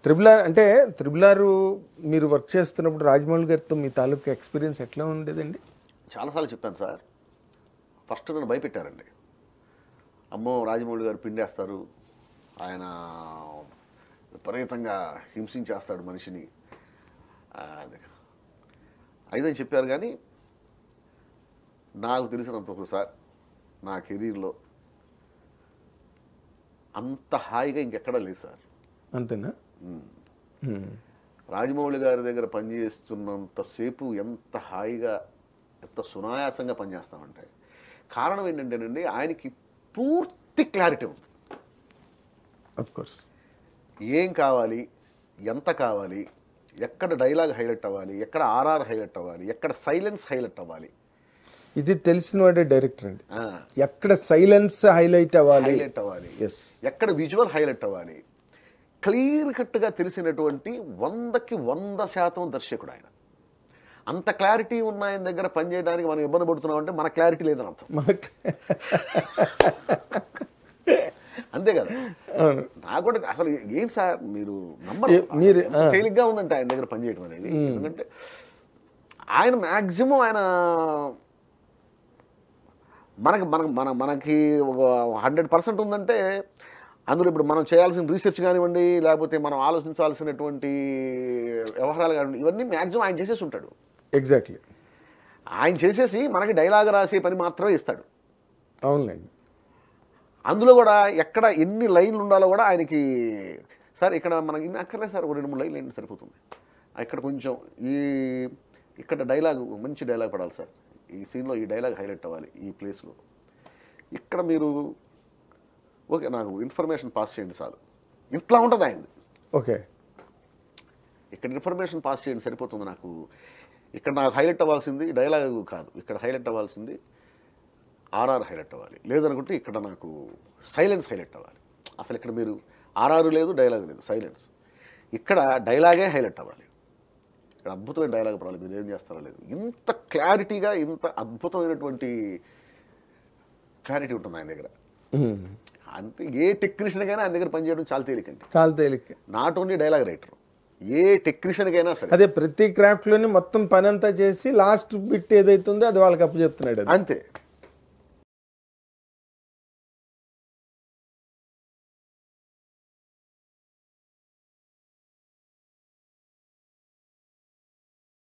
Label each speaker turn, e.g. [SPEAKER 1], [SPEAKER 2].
[SPEAKER 1] Triple R అంటే మీరు work చేస్తున్నప్పుడు రాజమౌళి గారితో మీ తాలూకు ఎక్స్పీరియన్స్ ఎట్లా ఉండేదండి?
[SPEAKER 2] చాలాసార్లు చెప్పాను సార్. ఫస్ట్ నన్ను భయపెట్టారండి. అమ్మో రాజమౌళి గారు పిండేస్తారు, ఆయన విపరీతంగా హింసించేస్తాడు మనిషిని అయిదని చెప్పారు. కానీ నాకు తెలిసినంత సార్ నా కెరీర్లో అంత హాయిగా ఇంకెక్కడా లేదు సార్.
[SPEAKER 1] అంతేనా?
[SPEAKER 2] రాజమౌళి గారి దగ్గర పనిచేస్తున్నంతసేపు ఎంత హాయిగా ఎంత సునాయాసంగా పనిచేస్తామంటే కారణం ఏంటంటేనండి, ఆయనకి పూర్తి క్లారిటీ ఉంది.
[SPEAKER 1] అఫ్కోర్స్
[SPEAKER 2] ఏం కావాలి, ఎంత కావాలి, ఎక్కడ డైలాగ్ హైలైట్ అవ్వాలి, ఎక్కడ ఆర్ఆర్ హైలైట్ అవ్వాలి, ఎక్కడ సైలెన్స్ హైలైట్ అవ్వాలి.
[SPEAKER 1] ఇది తెలిసిన వాడే డైరెక్టర్ అండి. ఎక్కడ సైలెన్స్ హైలైట్ అవ్వాలి,
[SPEAKER 2] ఎక్కడ విజువల్ హైలైట్ అవ్వాలి, క్లియర్ కట్గా తెలిసినటువంటి 100కి 100% దర్శకుడు ఆయన. అంత క్లారిటీ ఉన్న ఆయన దగ్గర పనిచేయడానికి మనం ఇబ్బంది పడుతున్నాం అంటే మన క్లారిటీ లేదని అర్థం. అంతే కదా. నాకు కూడా అసలు ఏంటి సార్ మీరు నమ్మరు, తేలిగ్గా ఉందంటే ఆయన దగ్గర పనిచేయడం అనేది. ఎందుకంటే ఆయన మ్యాక్సిమం ఆయన మనకి 100% ఉందంటే అందులో ఇప్పుడు మనం చేయాల్సిన రీసెర్చ్ కానివ్వండి, లేకపోతే మనం ఆలోచించాల్సినటువంటి వ్యవహారాలు కానివ్వండి, ఇవన్నీ మ్యాక్సిమం ఆయన చేసేసి ఉంటాడు.
[SPEAKER 1] ఎగ్జాక్ట్లీ.
[SPEAKER 2] ఆయన చేసేసి మనకి డైలాగ్ రాసే పని మాత్రమే ఇస్తాడు.
[SPEAKER 1] అవునండి.
[SPEAKER 2] అందులో కూడా ఎక్కడ ఎన్ని లైన్లు ఉండాలో కూడా ఆయనకి సార్ ఇక్కడ మనకి ఇన్ని అక్కర్లేదు సార్, 2-3 లైన్లు ఏంటి సరిపోతుంది. ఇక్కడ కొంచెం ఇక్కడ డైలాగ్ మంచి డైలాగ్ పడాలి సార్, ఈ సీన్లో ఈ డైలాగ్ హైలైట్ అవ్వాలి, ఈ ప్లేస్లో ఇక్కడ మీరు ఓకే నాకు ఇన్ఫర్మేషన్ పాస్ చేయండి చాలు, ఇట్లా ఉంటుంది ఆయనది.
[SPEAKER 1] ఓకే
[SPEAKER 2] ఇక్కడ ఇన్ఫర్మేషన్ పాస్ చేయండి సరిపోతుంది నాకు. ఇక్కడ నాకు హైలైట్ అవ్వాల్సింది డైలాగ్ కాదు, ఇక్కడ హైలైట్ అవ్వాల్సింది ఆర్ఆర్ హైలైట్ అవ్వాలి, లేదనుకుంటే ఇక్కడ నాకు సైలెన్స్ హైలైట్ అవ్వాలి. అసలు ఇక్కడ మీరు ఆర్ఆర్ లేదు, డైలాగ్ లేదు, సైలెన్స్. ఇక్కడ డైలాగే హైలైట్ అవ్వాలి, ఇక్కడ అద్భుతమైన డైలాగ్ పడాలి, మీరు ఏం చేస్తారో లేదు. ఇంత క్లారిటీగా ఇంత అద్భుతమైనటువంటి క్లారిటీ ఉంటుంది ఆయన దగ్గర. అంటే ఏ టెక్నీషియన్కైనా ఆయన దగ్గర పనిచేయడం చాలా తేలికండి,
[SPEAKER 1] చాలా తేలిక.
[SPEAKER 2] నాట్ ఓన్లీ డైలాగ్ రైటర్, ఏ టెక్నీషియన్కైనా సరే
[SPEAKER 1] అదే ప్రతి క్రాఫ్ట్లోని మొత్తం పని అంతా చేసి లాస్ట్ బిట్ ఏదైతుందో అది వాళ్ళకి అప్పు చెప్తున్నాడు
[SPEAKER 2] అంతే.